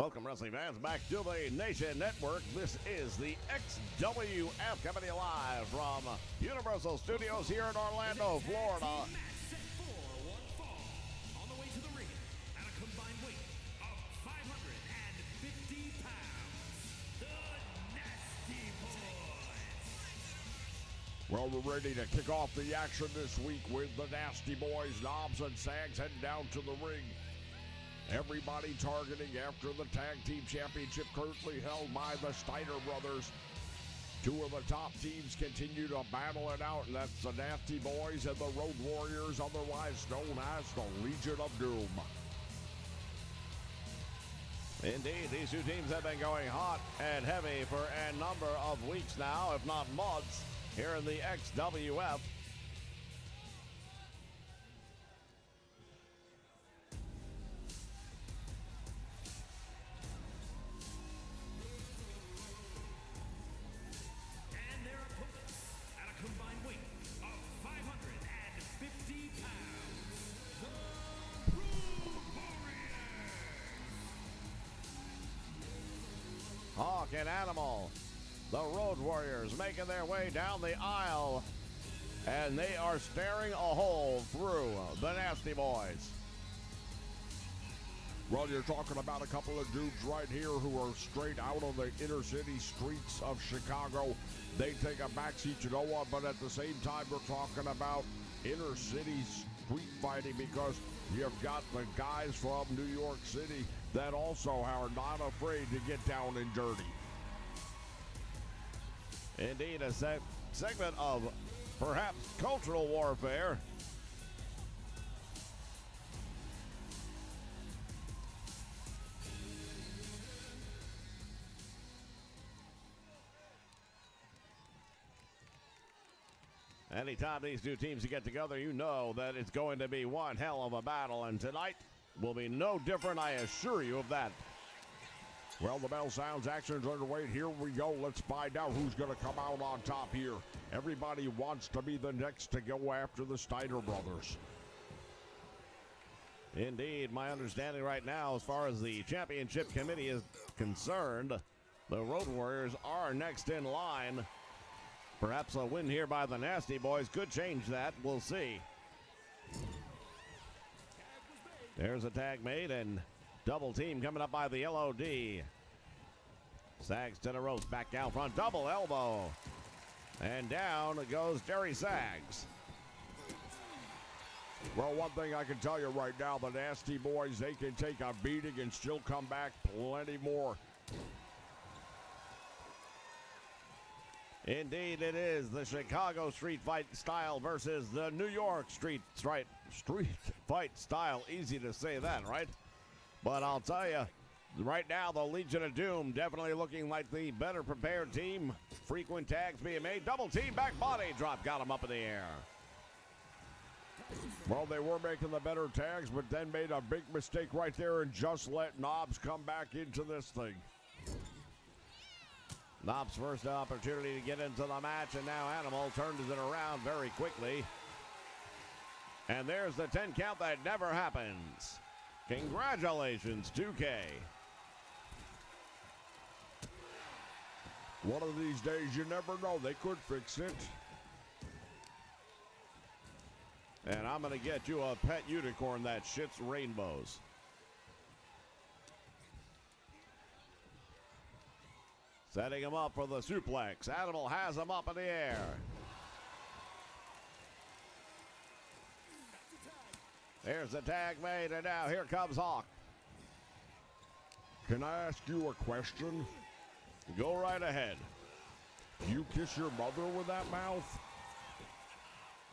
Welcome, wrestling fans, back to the Nation Network. This is the Xwf coming to you live from Universal Studios here in Orlando, Florida. Match set for one fall. On the way to the ring at a combined weight of 550 pounds, the Nasty Boys. Well, we're ready to kick off the action this week with the Nasty Boys. Knobs and Sags heading down to the ring. Everybody targeting after the Tag Team Championship currently held by the Steiner brothers. Two of the top teams continue to battle it out, and that's the Nasty Boys and the Road Warriors, otherwise known as the Legion of Doom. Indeed, these two teams have been going hot and heavy for a number of weeks now, if not months, here in the XWF. Combined weight of 550 pounds, the Road Warriors. Hawk and Animal, the Road Warriors, making their way down the aisle, and they are staring a hole through the Nasty Boys. Well, you're talking about a couple of dudes right here who are straight out of the inner city streets of Chicago. They take a backseat to no one, but at the same time, we're talking about inner city street fighting because you've got the guys from New York City that also are not afraid to get down and dirty. Indeed, a segment of perhaps cultural warfare. Anytime these two teams get together, you know that it's going to be one hell of a battle, and tonight will be no different, I assure you of that. Well, the bell sounds, action's underway. Here we go. Let's find out who's going to come out on top here. Everybody wants to be the next to go after the Steiner brothers. Indeed, my understanding right now, as far as the championship committee is concerned, the Road Warriors are next in line. Perhaps a win here by the Nasty Boys could change that. We'll see. There's a tag made, and double team coming up by the LOD. Sags to the ropes, back down front, double elbow. And down goes Jerry Sags. Well, one thing I can tell you right now, the Nasty Boys, they can take a beating and still come back plenty more. Indeed, it is the Chicago street fight style versus the New York street fight style. Easy to say that, right? But I'll tell you, right now, the Legion of Doom definitely looking like the better prepared team. Frequent tags being made. Double team, back body drop, got him up in the air. Well, they were making the better tags, but then made a big mistake right there and just let Knobs come back into this thing. Knobs' first opportunity to get into the match, and now Animal turns it around very quickly. And there's the 10 count that never happens. Congratulations, 2K. One of these days, you never know. They could fix it. And I'm going to get you a pet unicorn that shits rainbows. Setting him up for the suplex. Animal has him up in the air. There's the tag made, and now here comes Hawk. Can I ask you a question? Go right ahead. Do you kiss your mother with that mouth?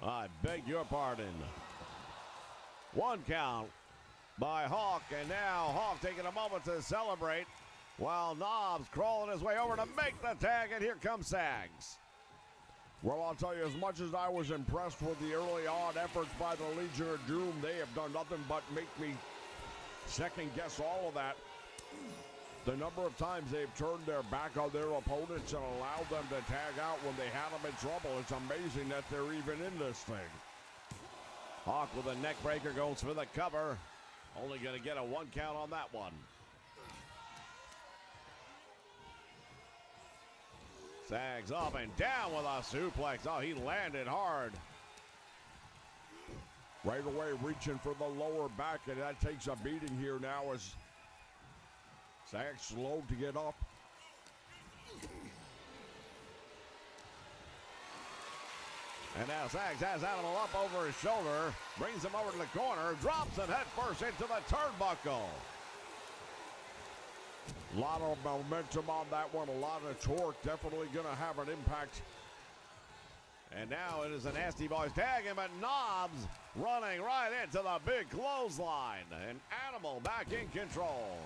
I beg your pardon. 1 count by Hawk, and now Hawk taking a moment to celebrate while Knobs crawling his way over to make the tag, and here comes Sags. Well, I'll tell you, as much as I was impressed with the early on efforts by the Legion of Doom, they have done nothing but make me second guess all of that. The number of times they've turned their back on their opponents and allowed them to tag out when they had them in trouble. It's amazing that they're even in this thing. Hawk with a neck breaker goes for the cover. Only going to get a 1 count on that one. Sags up and down with a suplex. Oh, he landed hard. Right away reaching for the lower back, and that takes a beating here now as Sags slow to get up. And now Sags has Animal up over his shoulder, brings him over to the corner, drops him headfirst into the turnbuckle. A lot of momentum on that one, a lot of torque, definitely going to have an impact. And now it is a Nasty Boys tag, and but Knobs running right into the big clothesline. And Animal back in control.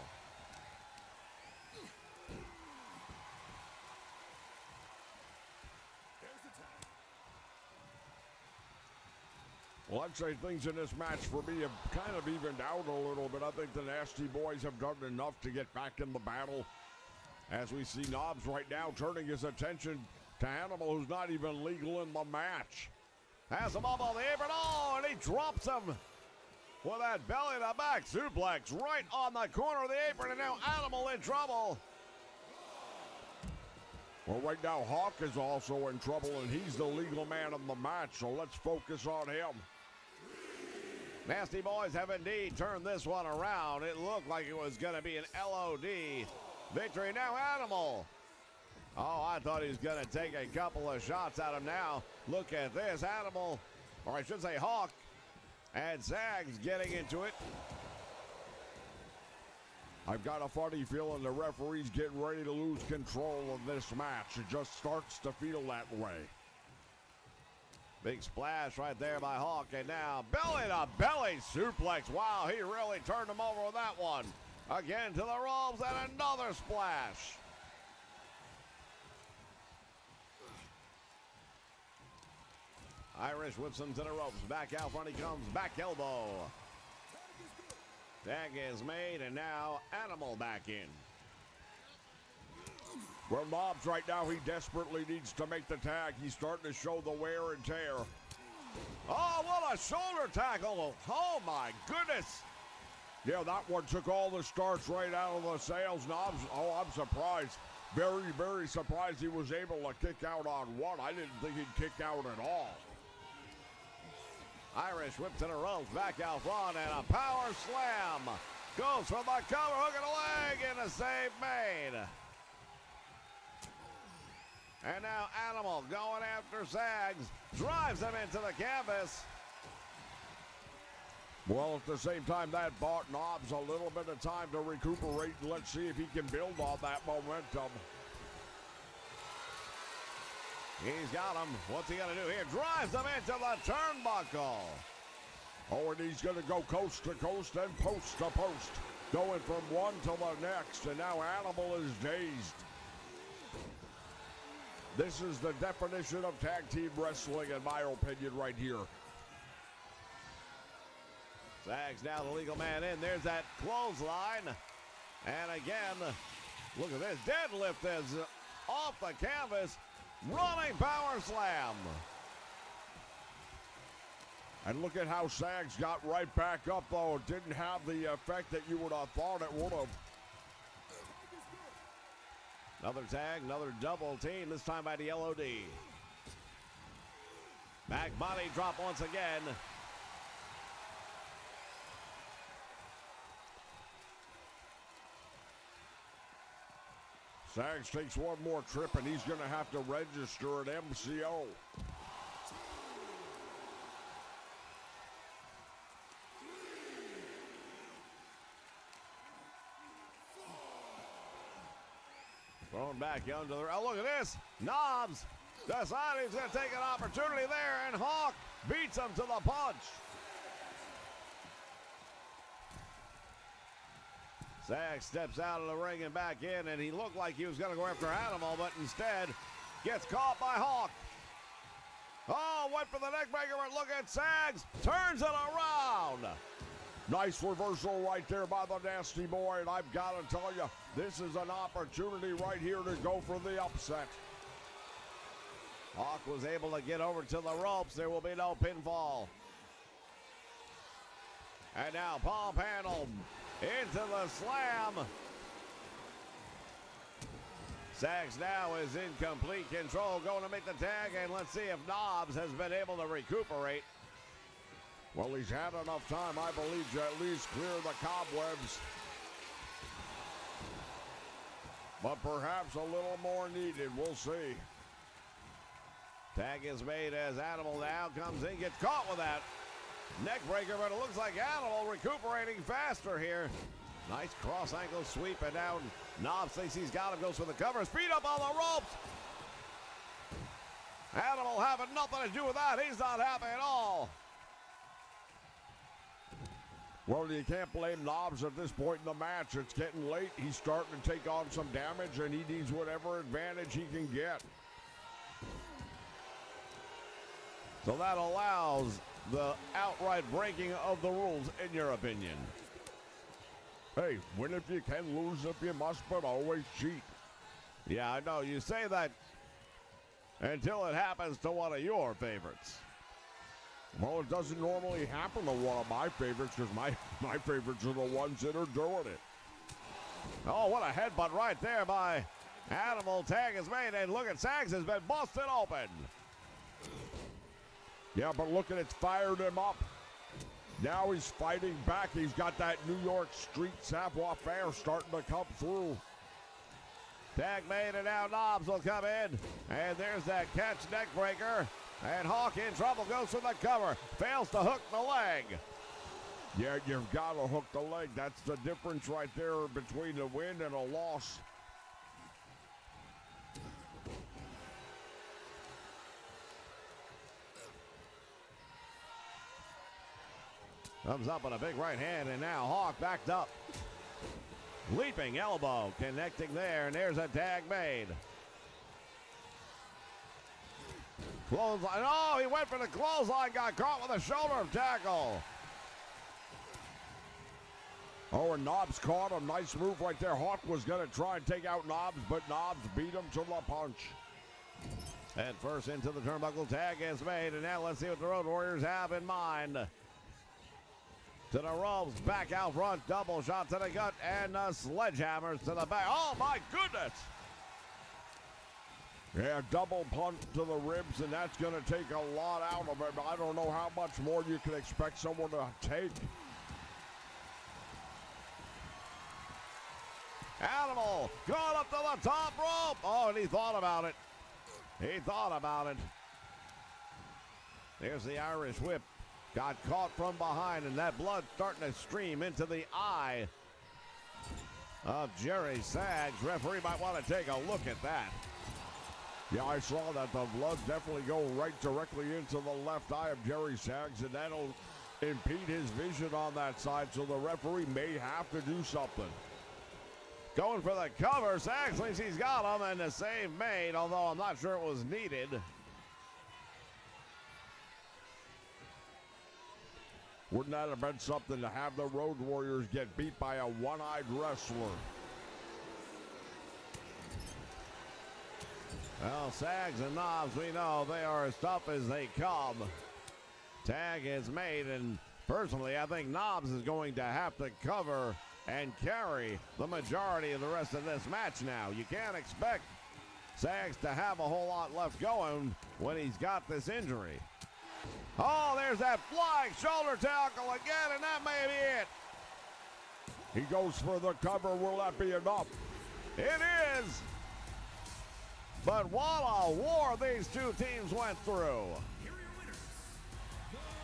Well, I'd say things in this match for me have kind of evened out a little bit. I think the Nasty Boys have done enough to get back in the battle. As we see Knobs right now turning his attention to Animal, who's not even legal in the match. Has him up on the apron, oh, and he drops him with that belly-to-back suplex right on the corner of the apron, and now Animal in trouble. Well, right now, Hawk is also in trouble, and he's the legal man in the match, so let's focus on him. Nasty Boys have indeed turned this one around. It looked like it was going to be an LOD victory. Now Animal. Oh, I thought he was going to take a couple of shots at him now. Look at this. Animal, or I should say Hawk, and Sags getting into it. I've got a funny feeling the referee's getting ready to lose control of this match. It just starts to feel that way. Big splash right there by Hawk, and now belly-to-belly suplex. Wow, he really turned him over with that one. Again to the ropes, and another splash. Irish whips him to the ropes. Back out front he comes. Back elbow. Tag is made, and now Animal back in. Well, Knobs right now, he desperately needs to make the tag. He's starting to show the wear and tear. Oh, what a shoulder tackle. Oh, my goodness. Yeah, that one took all the starch right out of the sails. Knobs, oh, I'm surprised. Very, very surprised he was able to kick out on one. I didn't think he'd kick out at all. Irish whip to the ropes, back out front, and a power slam. Goes for the cover, hook and a leg, and a save made. And now Animal going after Sags, drives him into the canvas. Well, at the same time, that bought Knobs a little bit of time to recuperate, and let's see if he can build on that momentum. He's got him. What's he gonna do here? Drives him into the turnbuckle. Oh, and he's gonna go coast to coast and post to post, going from one to the next, and now Animal is dazed. This is the definition of tag team wrestling, in my opinion, right here. Sags now the legal man in. There's that clothesline. And again, look at this. Deadlift is off the canvas. Running power slam. And look at how Sags got right back up, though. It didn't have the effect that you would have thought it would have. Another tag, another double team, this time by the LOD. Back body drop once again. Sags takes one more trip, and he's going to have to register an MCO. Thrown back under the... Oh, look at this. Knobs decided he's going to take an opportunity there, and Hawk beats him to the punch. Sags steps out of the ring and back in, and he looked like he was going to go after Animal, but instead gets caught by Hawk. Oh, went for the neck breaker, but look at Sags. Turns it around. Nice reversal right there by the Nasty Boy, and I've got to tell you, this is an opportunity right here to go for the upset. Hawk was able to get over to the ropes. There will be no pinfall. And now palm handle into the slam. Sags now is in complete control, going to make the tag, and let's see if Knobs has been able to recuperate. Well, he's had enough time, I believe, to at least clear the cobwebs. But perhaps a little more needed. We'll see. Tag is made as Animal now comes in, gets caught with that neck breaker, but it looks like Animal recuperating faster here. Nice cross ankle sweep, and now Knobs thinks he's got him, goes for the cover. Speed up on the ropes. Animal having nothing to do with that. He's not happy at all. Well, you can't blame Knobs at this point in the match. It's getting late. He's starting to take on some damage, and he needs whatever advantage he can get. So that allows the outright breaking of the rules, in your opinion. Hey, win if you can, lose if you must, but always cheat. Yeah, I know. You say that until it happens to one of your favorites. Well, it doesn't normally happen to one of my favorites, because my favorites are the ones that are doing it. Oh, what a headbutt right there by Animal. Tag is made, and look at Sags has been busted open. Yeah, but look at it's fired him up. Now he's fighting back. He's got that New York street savoir-faire starting to come through. Tag made, and now Knobs will come in. And there's that catch neck breaker. And Hawk in trouble, goes for the cover. Fails to hook the leg. Yeah, you've got to hook the leg. That's the difference right there between a win and a loss. Comes up with a big right hand, and now Hawk backed up. Leaping elbow, connecting there, and there's a tag made. Clothesline. Oh, he went for the clothesline, got caught with a shoulder tackle. Oh, and Knobs caught him. Nice move right there. Hawk was going to try and take out Knobs, but Knobs beat him to the punch. And first into the turnbuckle, tag is made, and now let's see what the Road Warriors have in mind. To the ropes, back out front, double shot to the gut, and sledgehammers to the back. Oh, my goodness! Yeah, double punch to the ribs, and that's going to take a lot out of him. I don't know how much more you can expect someone to take. Animal going up to the top rope. Oh, and he thought about it. He thought about it. There's the Irish whip. Got caught from behind, and that blood starting to stream into the eye of Jerry Sags. Referee might want to take a look at that. Yeah, I saw that. The blood definitely go right directly into the left eye of Jerry Sags, and that'll impede his vision on that side, so the referee may have to do something. Going for the cover. Sags thinks he's got him, and the save made, although I'm not sure it was needed. Wouldn't that have been something to have the Road Warriors get beat by a one-eyed wrestler? Well, Sags and Knobs, we know they are as tough as they come. Tag is made, and personally, I think Knobs is going to have to cover and carry the majority of the rest of this match now. You can't expect Sags to have a whole lot left going when he's got this injury. Oh, there's that flying shoulder tackle again, and that may be it. He goes for the cover. Will that be enough? It is. But what a war these two teams went through. Here are your winners, the Road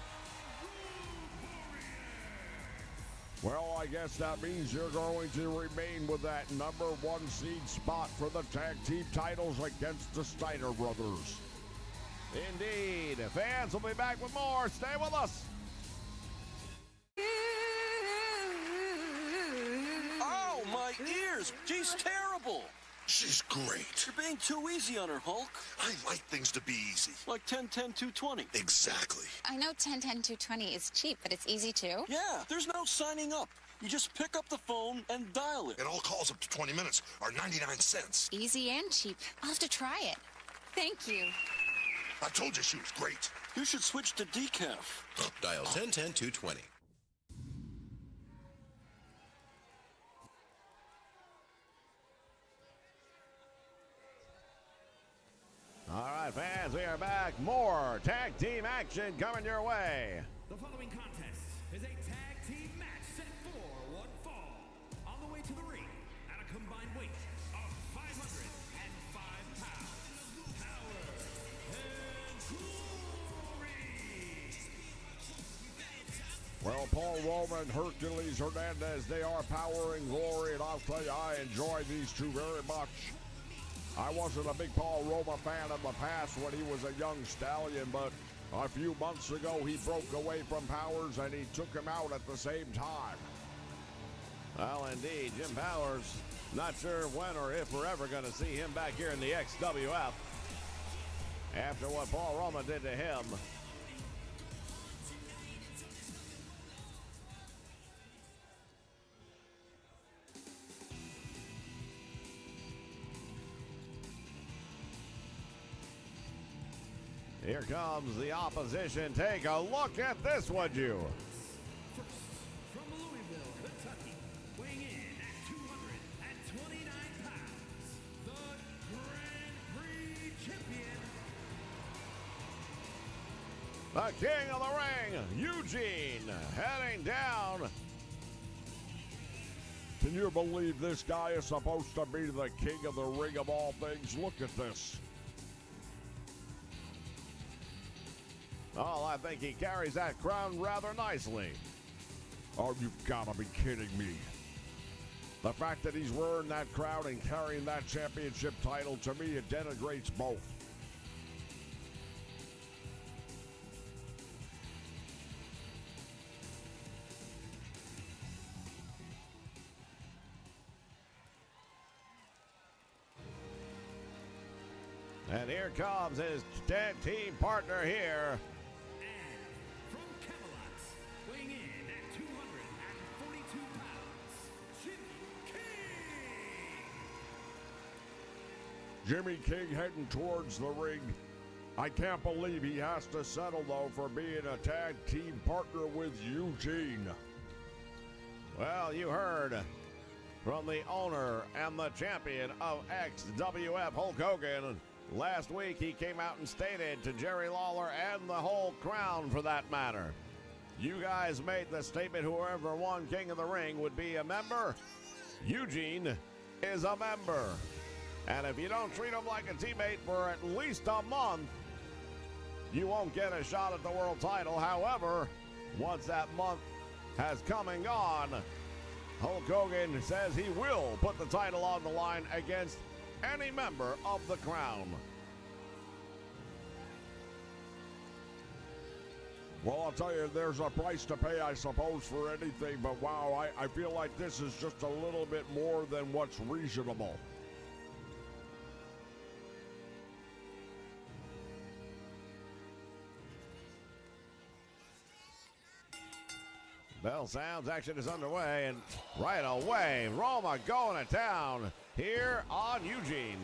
Warriors. Well, I guess that means you're going to remain with that number one seed spot for the tag team titles against the Steiner brothers. Indeed. Fans will be back with more. Stay with us. Oh, my ears. She's terrible. She's great. You're being too easy on her, Hulk. I like things to be easy. Like 10-10-220. Exactly. I know 10-10-220 is cheap, but it's easy too. Yeah, there's no signing up. You just pick up the phone and dial it. And all calls up to 20 minutes are 99 cents. Easy and cheap. I'll have to try it. Thank you. I told you she was great. You should switch to decaf. Dial 10-10-220. right, fans, we are back. More tag team action coming your way. The following contest is a tag team match set for one fall. On the way to the ring at a combined weight of 505 pounds. Power and glory. Well, Paul Roman, Hercules Hernandez, they are power and glory, and I'll tell you, I enjoy these two very much. I wasn't a big Paul Roma fan in the past when he was a young stallion, but a few months ago he broke away from Powers and he took him out at the same time. Well, indeed, Jim Powers, not sure when or if we're ever going to see him back here in the XWF after what Paul Roma did to him. Here comes the opposition. Take a look at this, would you? First, from Louisville, Kentucky, weighing in at 229 pounds, the Grand Prix champion, The king of the ring, Eugene, heading down. Can you believe this guy is supposed to be the king of the ring of all things? Look at this. Oh, I think he carries that crown rather nicely. Oh, you've got to be kidding me. The fact that he's wearing that crown and carrying that championship title, to me, it denigrates both. And here comes his tag team partner here. and from Camelot, weighing in at 242 pounds, Jimmy King. Jimmy King heading towards the ring. I can't believe he has to settle, though, for being a tag team partner with Eugene. Well, you heard from the owner and the champion of XWF, Hulk Hogan. Last week, he came out and stated to Jerry Lawler and the whole crown, for that matter, you guys made the statement whoever won King of the Ring would be a member. Eugene is a member. And if you don't treat him like a teammate for at least a month, you won't get a shot at the world title. However, once that month has come and gone, Hulk Hogan says he will put the title on the line against any member of the crown. Well, I'll tell you, there's a price to pay, I suppose, for anything, but wow, I feel like this is just a little bit more than what's reasonable. Bell sounds, action is underway, and right away, Roma going to town here on Eugene.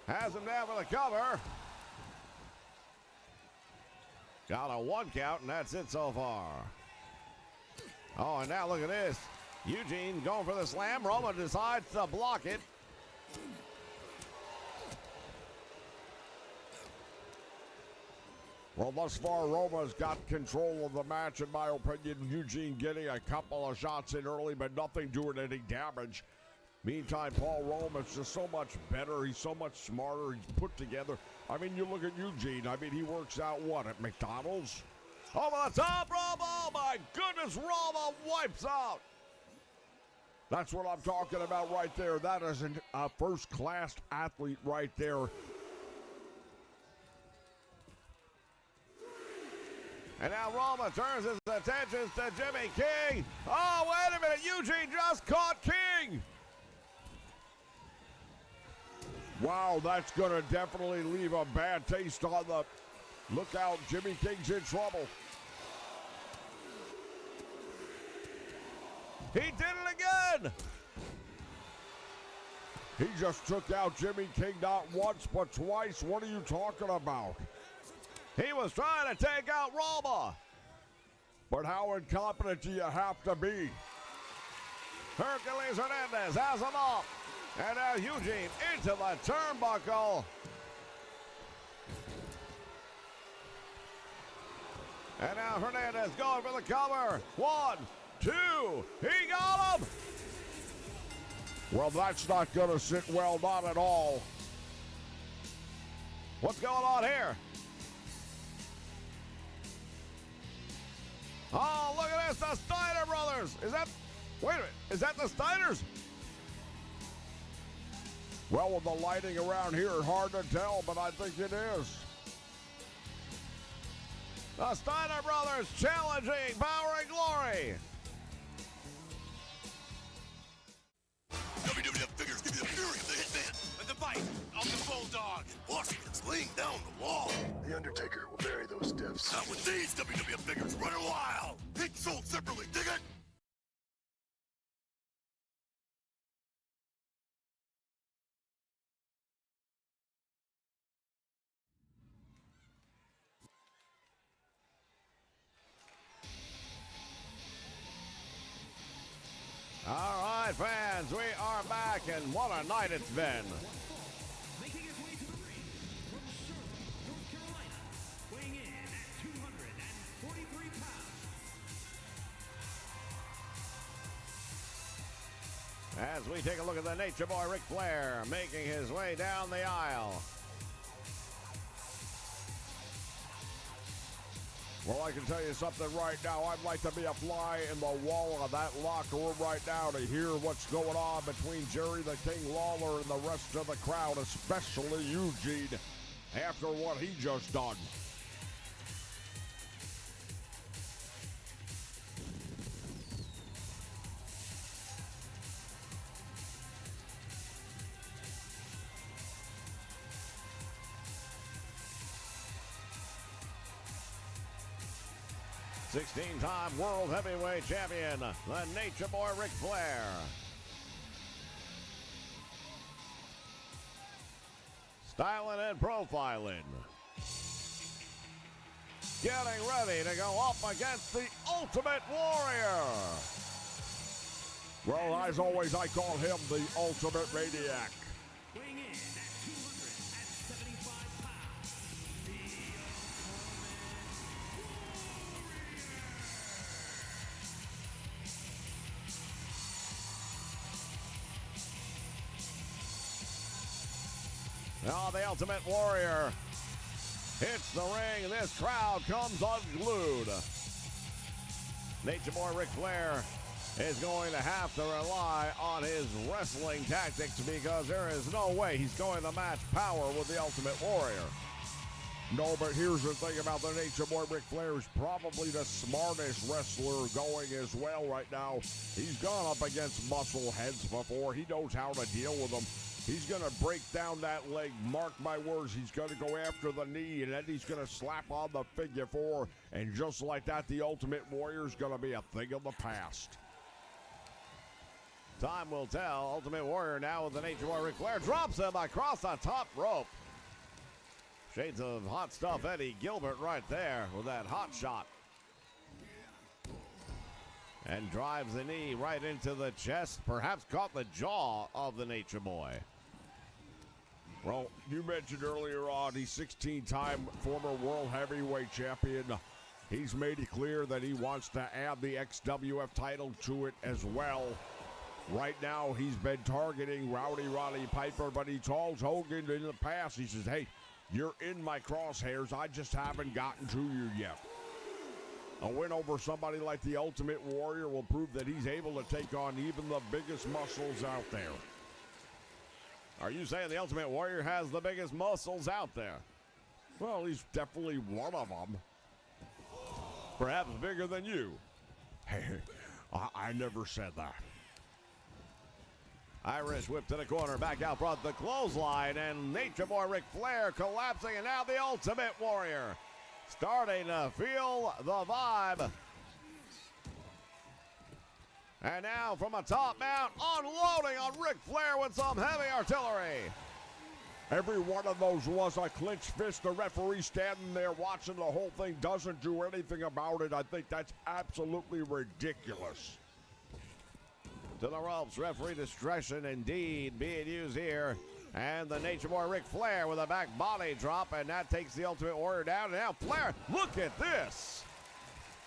Has him down for the cover. Got a 1 count, and that's it so far. Oh, and now look at this. Eugene going for the slam. Roma decides to block it. Well, thus far, Roma's got control of the match, in my opinion. Eugene getting a couple of shots in early, but nothing doing any damage. Meantime, Paul Roma's just so much better. He's so much smarter. He's put together. I mean, you look at Eugene. I mean, he works out, what, at McDonald's? Over the top, Roma. Oh, my goodness, Roma wipes out. That's what I'm talking about right there. That is a first-class athlete right there. And now Roma turns his attentions to Jimmy King. Oh, wait a minute. Eugene just caught King. Wow, that's going to definitely leave a bad taste on the... Look out, Jimmy King's in trouble. He did it again. He just took out Jimmy King not once, but twice. What are you talking about? He was trying to take out Roma. But how incompetent do you have to be? Hercules Hernandez has him off. And now Eugene into the turnbuckle. And now Hernandez going for the cover. 1, 2, he got him! Well, that's not going to sit well, not at all. What's going on here? Oh, look at this, the Steiner brothers. Wait a minute, is that the Steiners? Well, with the lighting around here, hard to tell, but I think it is. The Steiner brothers challenging Power and Glory. WWF figures give you the fury of the Hitman. And the bite of the Bulldog. Washington's laying down the law. The Undertaker will bury those stiffs. Not with these WWF figures running wild. Each sold separately, dig it? All right, fans, we are back, and what a night it's been. Making his way to the ring from Charlotte, North Carolina, weighing in at 243 pounds. As we take a look at the Nature Boy Ric Flair making his way down the aisle. Well, I can tell you something right now. I'd like to be a fly in the wall of that locker room right now to hear what's going on between Jerry the King Lawler and the rest of the crowd, especially Eugene, after what he just done. Sixteen-time World Heavyweight Champion, the Nature Boy Ric Flair. Styling and profiling. Getting ready to go up against the Ultimate Warrior. Well, as always, I call him the Ultimate Maniac. Weighing in at 275 pounds. The Now the Ultimate Warrior hits the ring, and this crowd comes unglued. Nature Boy Ric Flair is going to have to rely on his wrestling tactics because there is no way he's going to match power with the Ultimate Warrior. No, but here's the thing about the Nature Boy Ric Flair. Is probably the smartest wrestler going as well right now. He's gone up against muscle heads before. He knows how to deal with them. He's going to break down that leg. Mark my words, he's going to go after the knee, and then he's going to slap on the figure four. And just like that, the Ultimate Warrior is going to be a thing of the past. Time will tell. Ultimate Warrior now with the Nature Boy Ric Flair drops him across the top rope. Shades of hot stuff Eddie Gilbert right there with that hot shot. And drives the knee right into the chest, perhaps caught the jaw of the Nature Boy. Well, you mentioned earlier on, he's 16-time former World Heavyweight Champion. He's made it clear that he wants to add the XWF title to it as well. Right now, he's been targeting Roddy Piper, but he told Hogan in the past, he says, hey, you're in my crosshairs. I just haven't gotten to you yet. A win over somebody like the Ultimate Warrior will prove that he's able to take on even the biggest muscles out there. Are you saying the Ultimate Warrior has the biggest muscles out there? Well, he's definitely one of them. Perhaps bigger than you. Hey, I never said that. Irish whip to the corner, back out front, the clothesline, and Nature Boy Ric Flair collapsing, and now the Ultimate Warrior starting to feel the vibe. And now from a top mount, unloading on Ric Flair with some heavy artillery. Every one of those was a clenched fist. The referee standing there watching the whole thing doesn't do anything about it. I think that's absolutely ridiculous. To the ropes, referee discretion indeed being used here. And the Nature Boy Ric Flair with a back body drop, and that takes the Ultimate Warrior down. And now Flair, look at this.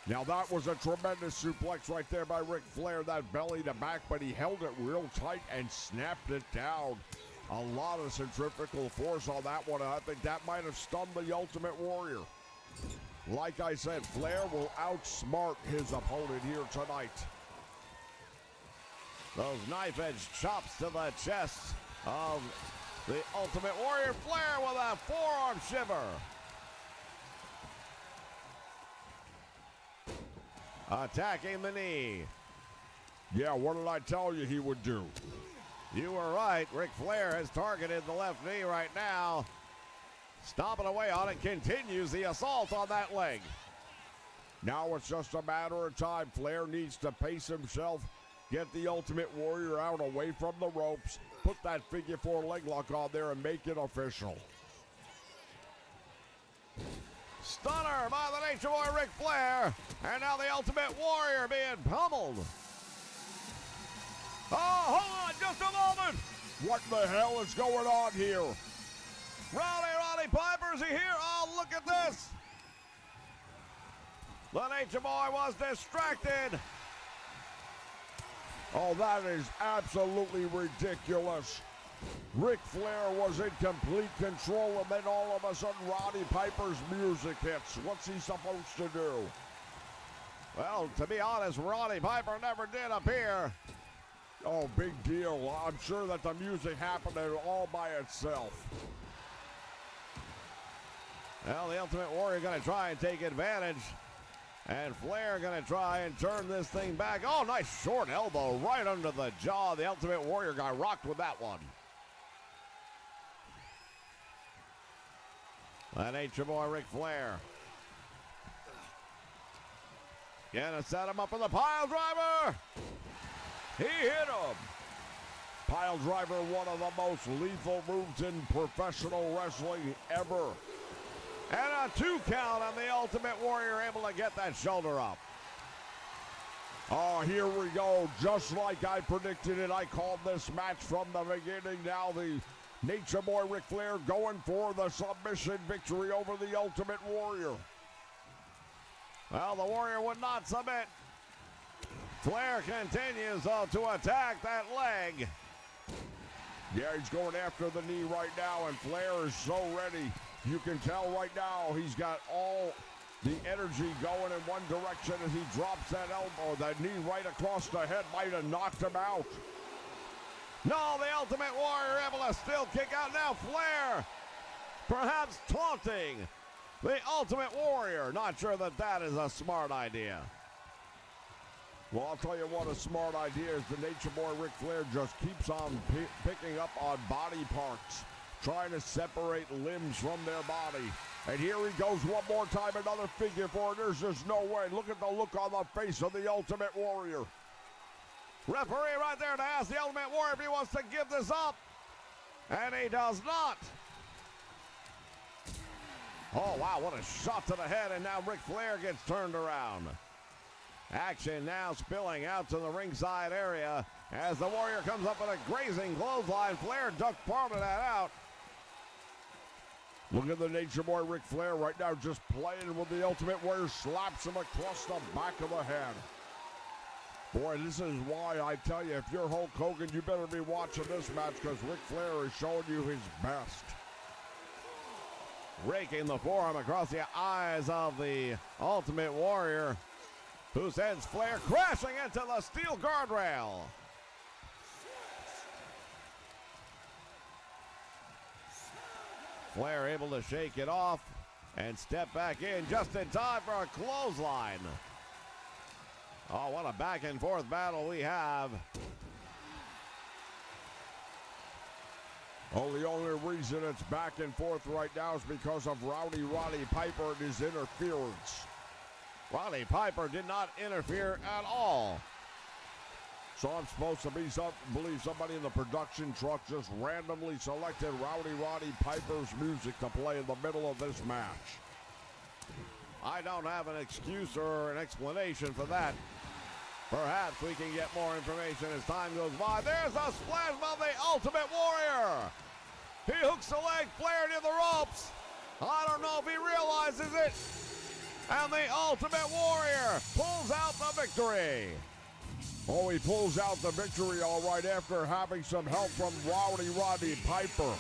Now that was a tremendous suplex right there by Ric Flair, that belly to back, but he held it real tight and snapped it down. A lot of centrifugal force on that one, and I think that might have stunned the Ultimate Warrior. Like I said, Flair will outsmart his opponent here tonight. Those knife-edge chops to the chest of the Ultimate Warrior. Flair with a forearm shiver. Attacking the knee. Yeah, what did I tell you he would do? You were right. Ric Flair has targeted the left knee right now. Stomping away on it, continues the assault on that leg. Now it's just a matter of time. Flair needs to pace himself, get the Ultimate Warrior out away from the ropes, put that figure four leg lock on there and make it official. Stunner by the Nature Boy Ric Flair. And now the Ultimate Warrior being pummeled. Oh, hold on just a moment. What the hell is going on here? Roddy Piper, is he here? Oh, look at this. The Nature Boy was distracted. Oh, that is absolutely ridiculous. Ric Flair was in complete control, and then all of a sudden Roddy Piper's music hits. What's he supposed to do? Well, to be honest, Roddy Piper never did appear. Oh, big deal. I'm sure that the music happened all by itself. Well, the Ultimate Warrior going to try and take advantage. And Flair going to try and turn this thing back. Oh, nice short elbow right under the jaw. The Ultimate Warrior got rocked with that one. That Nature Boy Ric Flair. Gonna set him up with a pile driver. He hit him. Pile driver, one of the most lethal moves in professional wrestling ever. And a 2 count on the Ultimate Warrior, able to get that shoulder up. Oh, here we go. Just like I predicted it, I called this match from the beginning. Now the Nature Boy Ric Flair going for the submission victory over the Ultimate Warrior. Well, the Warrior would not submit. Flair continues to attack that leg. Yeah, he's going after the knee right now, and Flair is so ready. You can tell right now he's got all the energy going in one direction as he drops that elbow. That knee right across the head might have knocked him out. No, the Ultimate Warrior able to still kick out. Now Flair perhaps taunting the Ultimate Warrior. Not sure that that is a smart idea. Well, I'll tell you what a smart idea is. The Nature Boy Ric Flair just keeps on picking up on body parts, trying to separate limbs from their body. And here he goes one more time, another figure four. There's just no way. Look at the look on the face of the Ultimate Warrior. Referee right there to ask the Ultimate Warrior if he wants to give this up. And he does not. Oh, wow, what a shot to the head. And now Ric Flair gets turned around. Action now spilling out to the ringside area as the Warrior comes up with a grazing clothesline. Flair ducked part of that out. Look at the Nature Boy Ric Flair right now just playing with the Ultimate Warrior. Slaps him across the back of the head. Boy, this is why I tell you, if you're Hulk Hogan, you better be watching this match because Ric Flair is showing you his best. Raking the forearm across the eyes of the Ultimate Warrior, who sends Flair crashing into the steel guardrail. Flair able to shake it off and step back in just in time for a clothesline. Oh, what a back and forth battle we have. Oh, the only reason it's back and forth right now is because of Roddy Piper and his interference. Roddy Piper did not interfere at all. So I'm supposed to believe somebody in the production truck just randomly selected Roddy Piper's music to play in the middle of this match. I don't have an excuse or an explanation for that. Perhaps we can get more information as time goes by. There's a splash by the Ultimate Warrior. He hooks the leg, Flair near the ropes. I don't know if he realizes it. And the Ultimate Warrior pulls out the victory. Oh, he pulls out the victory all right after having some help from Roddy Piper.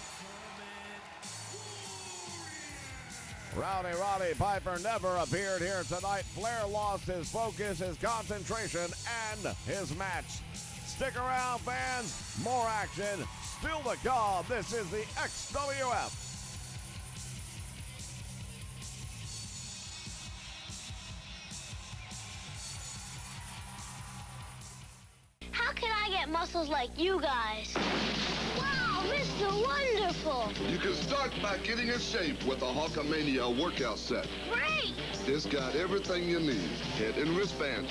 Roddy Piper never appeared here tonight. Flair lost his focus, his concentration, and his match. Stick around, fans. More action still to come. This is the XWF. How can I get muscles like you guys? Wow, Mr. Wonderful! You can start by getting in shape with the Hulkamania workout set. Great! It's got everything you need. Head and wristband,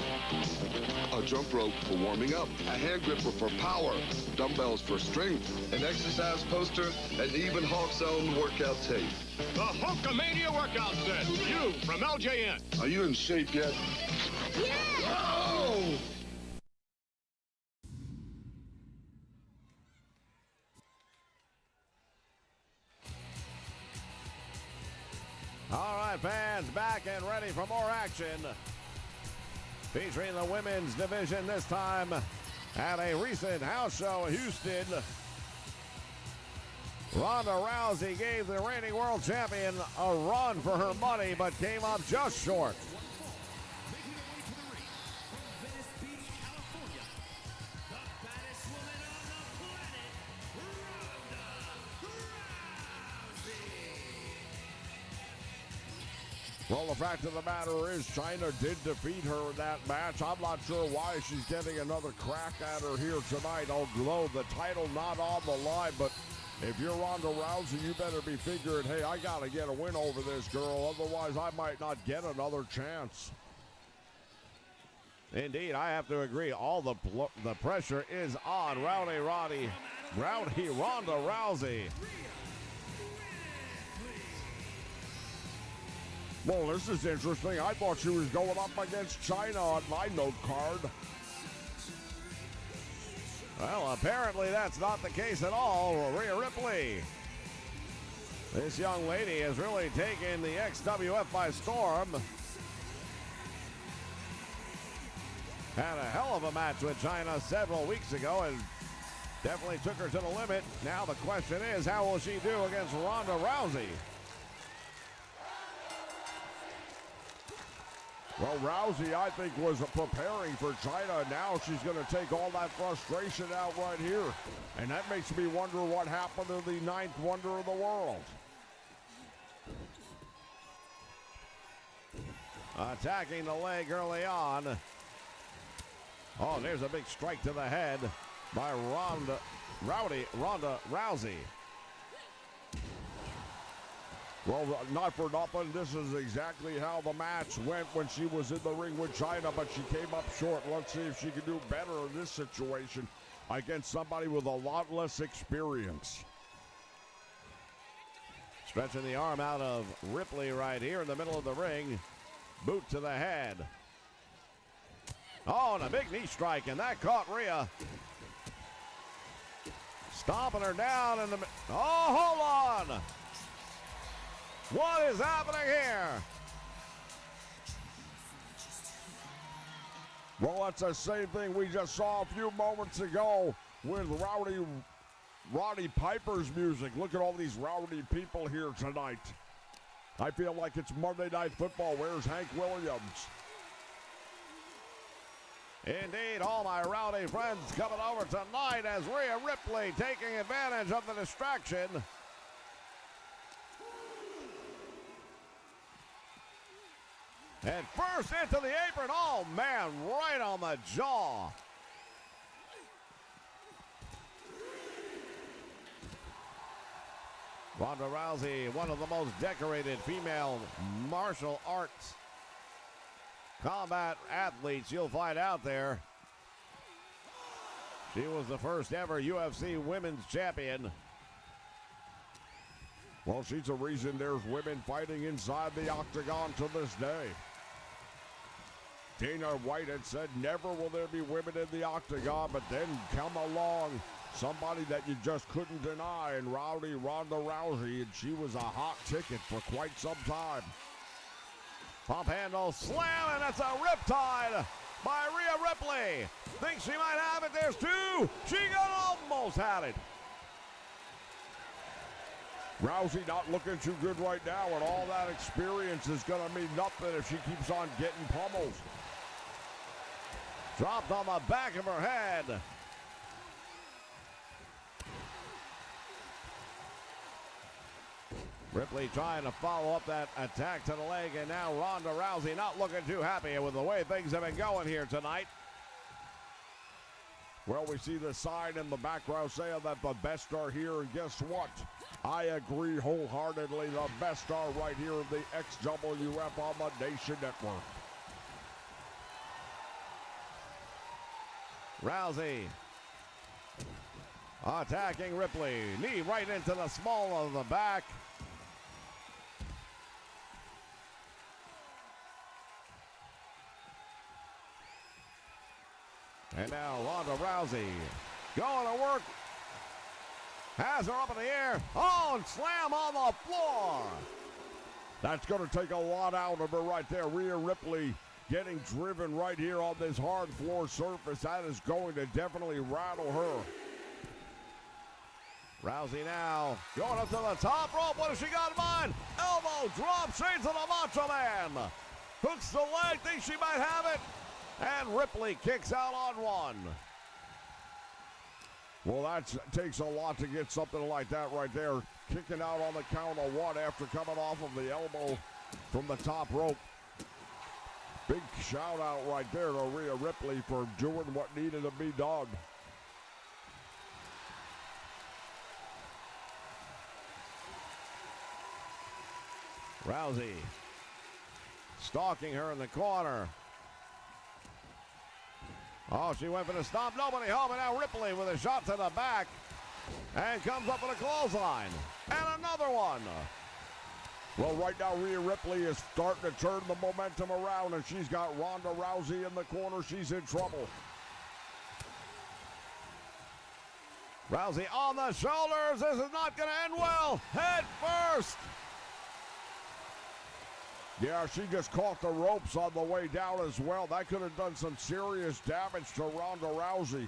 a jump rope for warming up, a hand gripper for power, dumbbells for strength, an exercise poster, and even Hulk's own workout tape. The Hulkamania workout set. You from LJN. Are you in shape yet? Yeah! Oh! All right, fans, back and ready for more action. Featuring the women's division this time at a recent house show in Houston. Ronda Rousey gave the reigning world champion a run for her money, but came up just short. Well, the fact of the matter is China did defeat her in that match. I'm not sure why she's getting another crack at her here tonight, although the title not on the line. But if you're Ronda Rousey, you better be figuring, hey, I got to get a win over this girl. Otherwise, I might not get another chance. Indeed, I have to agree. All the pressure is on Rowdy Ronda Rousey. Well, this is interesting. I thought she was going up against China on my note card. Well, apparently that's not the case at all. Rhea Ripley. This young lady has really taken the XWF by storm. Had a hell of a match with China several weeks ago and definitely took her to the limit. Now the question is, how will she do against Ronda Rousey? Well, Rousey, I think, was preparing for China. Now she's going to take all that frustration out right here. And that makes me wonder what happened to the ninth wonder of the world. Attacking the leg early on. Oh, there's a big strike to the head by Ronda Rousey. Well, not for nothing, this is exactly how the match went when she was in the ring with China, but she came up short. Let's see if she can do better in this situation against somebody with a lot less experience. Stretching the arm out of Ripley right here in the middle of the ring. Boot to the head. Oh, and a big knee strike, and that caught Rhea. Stomping her down in the... Oh, hold on! What is happening here? Well, that's the same thing we just saw a few moments ago with Roddy Piper's music. Look at all these rowdy people here tonight. I feel like it's Monday Night Football. Where's Hank Williams? Indeed, all my rowdy friends coming over tonight as Rhea Ripley taking advantage of the distraction. And first into the apron. Oh, man, right on the jaw. Ronda Rousey, one of the most decorated female martial arts combat athletes you'll find out there. She was the first ever UFC women's champion. Well, she's the reason there's women fighting inside the octagon to this day. Dana White had said never will there be women in the octagon, but then come along somebody that you just couldn't deny, and Ronda Rousey, and she was a hot ticket for quite some time. Pump handle slam, and that's a riptide by Rhea Ripley. Thinks she might have it. There's two. She almost had it. Rousey not looking too good right now, and all that experience is going to mean nothing if she keeps on getting pummels. Dropped on the back of her head. Ripley trying to follow up that attack to the leg, and now Ronda Rousey not looking too happy with the way things have been going here tonight. Well, we see the sign in the background saying that the best are here, and guess what? I agree wholeheartedly. The best are right here in the XWF on the Nation Network. Rousey attacking Ripley. Knee right into the small of the back. And now Ronda Rousey going to work. Has her up in the air. Oh, and slam on the floor. That's going to take a lot out of her right there. Rhea Ripley getting driven right here on this hard floor surface. That is going to definitely rattle her. Rousey now going up to the top rope. What has she got in mind? Elbow drop straight to the Macho Man. Hooks the leg, thinks she might have it. And Ripley kicks out on one. Well, that takes a lot to get something like that right there. Kicking out on the count of one after coming off of the elbow from the top rope. Big shout out right there to Rhea Ripley for doing what needed to be done. Rousey stalking her in the corner. Oh, she went for the stomp. Nobody home, and now Ripley with a shot to the back. And comes up with a clothesline. And another one. Well, right now, Rhea Ripley is starting to turn the momentum around, and she's got Ronda Rousey in the corner. She's in trouble. Rousey on the shoulders. This is not going to end well. Head first. Yeah, she just caught the ropes on the way down as well. That could have done some serious damage to Ronda Rousey.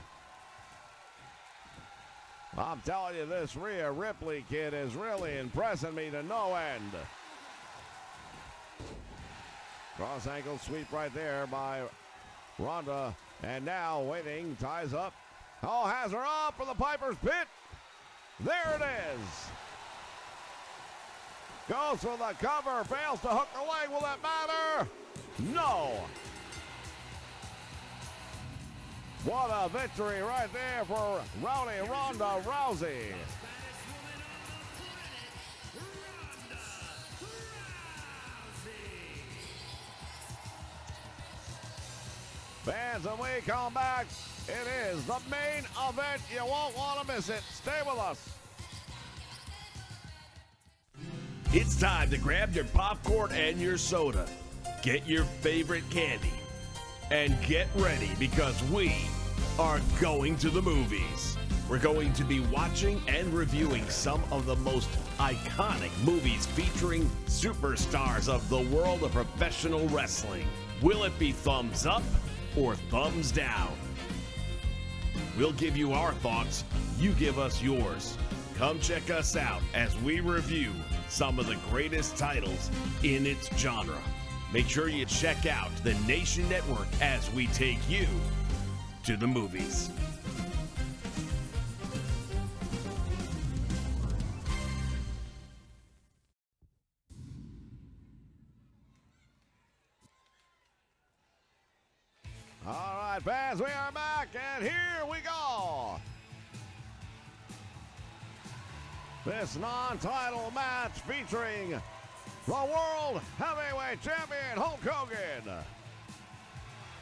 I'm telling you, this Rhea Ripley kid is really impressing me to no end. Cross ankle sweep right there by Ronda. And now waiting, ties up. Oh, has her up for the Piper's Pit. There it is. Goes for the cover, fails to hook the leg. Will that matter? No. What a victory right there for Rowdy Ronda Rousey. Fans, when we come back, it is the main event. You won't want to miss it. Stay with us. It's time to grab your popcorn and your soda. Get your favorite candy. And get ready because we are going to the movies. We're going to be watching and reviewing some of the most iconic movies featuring superstars of the world of professional wrestling. Will it be thumbs up or thumbs down? We'll give you our thoughts. You give us yours. Come check us out as we review some of the greatest titles in its genre. Make sure you check out the Nation Network as we take you to the movies. All right, fans, we are back, and here we go. This non-title match featuring the World Heavyweight Champion Hulk Hogan. The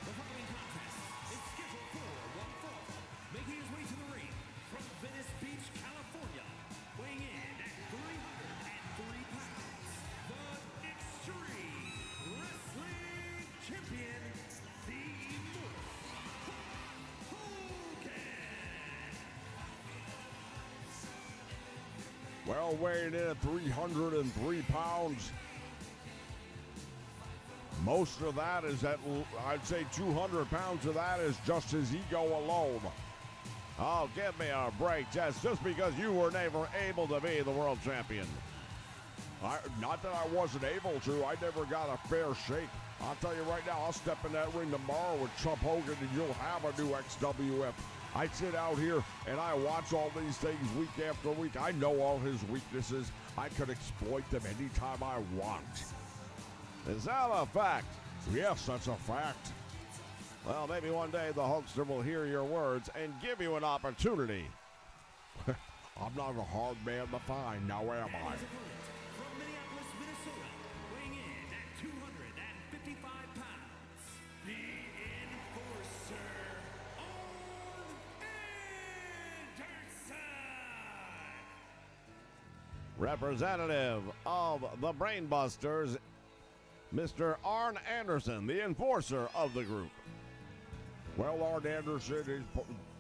following contest is scheduled for one fall, making his way to the ring from Venice Beach, California, weighing in at 303 pounds, the Extreme Wrestling Champion, the Immortal Hogan. Well, weighing in at 303 pounds, Most of that is I'd say 200 pounds of that is just his ego alone. Oh, give me a break, Jess. Just because you were never able to be the world champion. Not that I wasn't able to. I never got a fair shake. I'll tell you right now, I'll step in that ring tomorrow with Trump Hogan and you'll have a new XWF. I sit out here and I watch all these things week after week. I know all his weaknesses. I could exploit them anytime I want. Is that a fact? Yes, that's a fact. Well, maybe one day the Hulkster will hear your words and give you an opportunity. I'm not a hard man to find, now am I? From Minneapolis, Minnesota, weighing in at 255 pounds, the Enforcer, Anderson! Representative of the Brainbusters, Mr. Arn Anderson, the enforcer of the group. Well, Arn Anderson is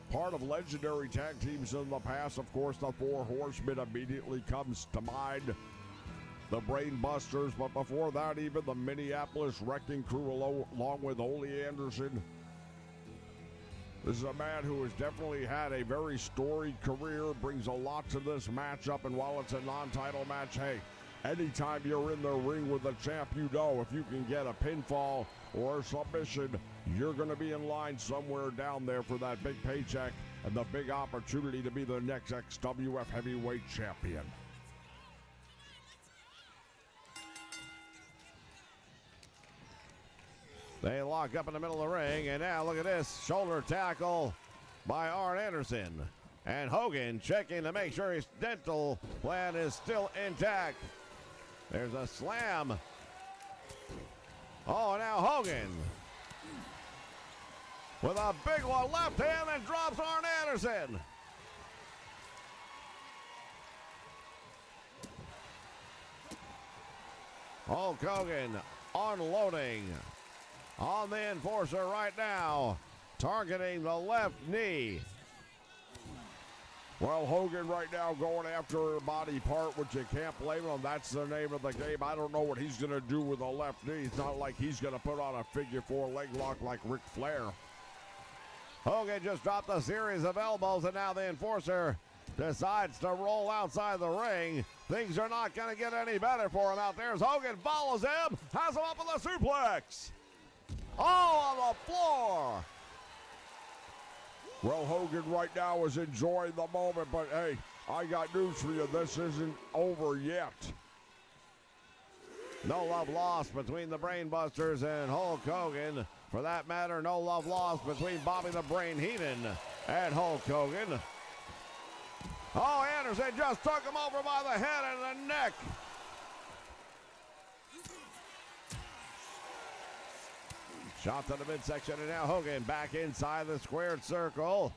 part of legendary tag teams in the past. Of course, the Four Horsemen immediately comes to mind. The Brainbusters, but before that, even the Minneapolis Wrecking Crew along with Ole Anderson. This is a man who has definitely had a very storied career, brings a lot to this matchup, and while it's a non-title match, hey, anytime you're in the ring with the champ, you know if you can get a pinfall or a submission, you're going to be in line somewhere down there for that big paycheck and the big opportunity to be the next XWF Heavyweight Champion. They lock up in the middle of the ring, and now look at this shoulder tackle by Arn Anderson. And Hogan checking to make sure his dental plan is still intact. There's a slam. Oh, now Hogan with a big one, left hand, and drops Arn Anderson. Hulk Hogan unloading on the enforcer right now, targeting the left knee. Well, Hogan right now going after a body part, which you can't blame him. That's the name of the game. I don't know what he's going to do with the left knee. It's not like he's going to put on a figure four leg lock like Ric Flair. Hogan just dropped a series of elbows, and now the enforcer decides to roll outside the ring. Things are not going to get any better for him out there as Hogan follows him, has him up on the suplex. Oh, on the floor. Well, Hogan right now is enjoying the moment, but hey, I got news for you. This isn't over yet. No love lost between the Brainbusters and Hulk Hogan. For that matter, no love lost between Bobby the Brain Heenan and Hulk Hogan. Oh, Anderson just took him over by the head and the neck. Shot to the midsection, and now Hogan back inside the squared circle.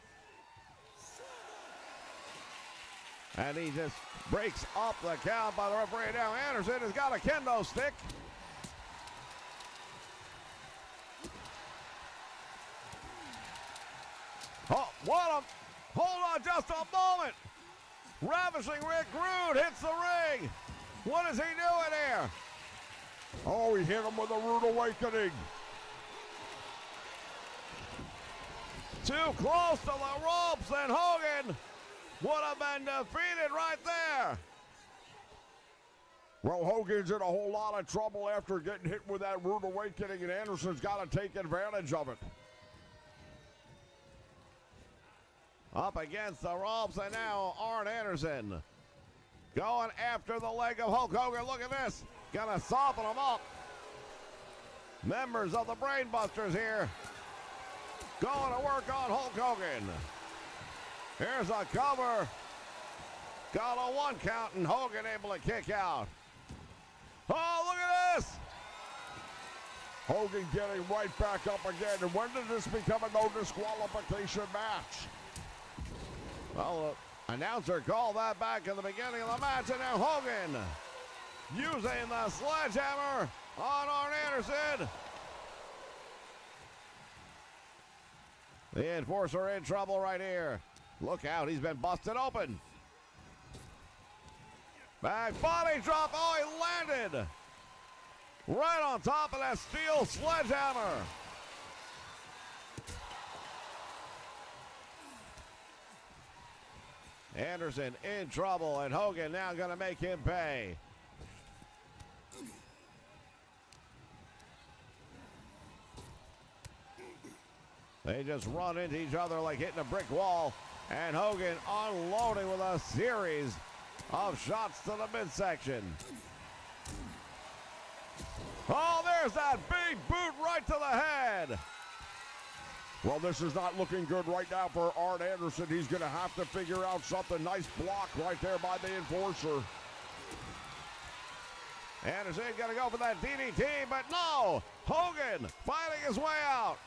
And he just breaks up the count by the referee. Now Anderson has got a kendo stick. Oh, what a... Hold on just a moment. Ravishing Rick Rude hits the ring. What is he doing here? Oh, he hit him with a rude awakening. Too close to the ropes, and Hogan would have been defeated right there. Well, Hogan's in a whole lot of trouble after getting hit with that rude awakening, and Anderson's got to take advantage of it. Up against the ropes, and now Arn Anderson going after the leg of Hulk Hogan. Look at this. Gonna soften him up. Members of the Brainbusters here going to work on Hulk Hogan. Here's a cover. Got a one count, and Hogan able to kick out. Oh, look at this. Hogan getting right back up again. And when did this become a no disqualification match? Well, the announcer called that back in the beginning of the match, and now Hogan using the sledgehammer on Arn Anderson. The enforcer in trouble right here. Look out, he's been busted open. Back body drop, oh, he landed. right on top of that steel sledgehammer. Anderson in trouble, and Hogan now going to make him pay. They just run into each other like hitting a brick wall, and Hogan unloading with a series of shots to the midsection. Oh, there's that big boot right to the head. Well, this is not looking good right now for Arn Anderson. He's going to have to figure out something. Nice block right there by the enforcer. Anderson going to go for that DDT, but no! Hogan fighting his way out.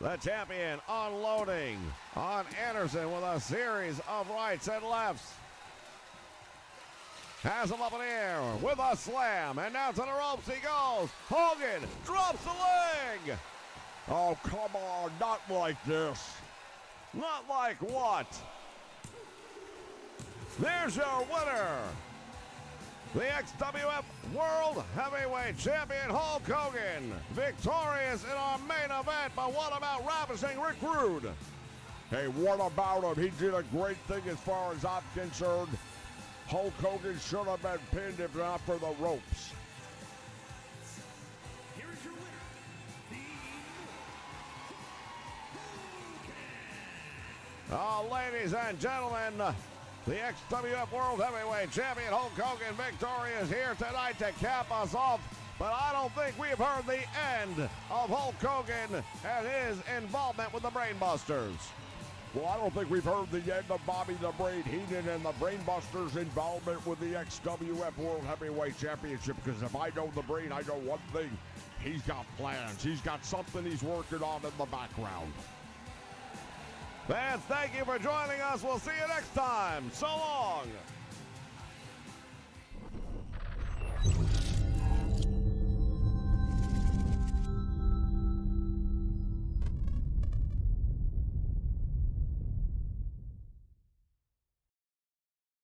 The champion unloading on Anderson with a series of rights and lefts. Has him up in the air with a slam, and now to the ropes he goes. Hogan drops the leg. Oh, come on, not like this. Not like what? There's your winner, the XWF World Heavyweight Champion Hulk Hogan, victorious in our main event. But what about ravishing Rick Rude? Hey, what about him? He did a great thing as far as I'm concerned. Hulk Hogan should have been pinned if not for the ropes. Here is your winner, Oh, ladies and gentlemen, the XWF World Heavyweight Champion Hulk Hogan victorious here tonight to cap us off. But I don't think we've heard the end of Hulk Hogan and his involvement with the Brainbusters. Well, I don't think we've heard the end of Bobby the Brain Heenan and the Brainbusters' involvement with the XWF World Heavyweight Championship, because if I know the Brain, I know one thing. He's got plans. He's got something he's working on in the background. Fans, thank you for joining us. We'll see you next time. So long.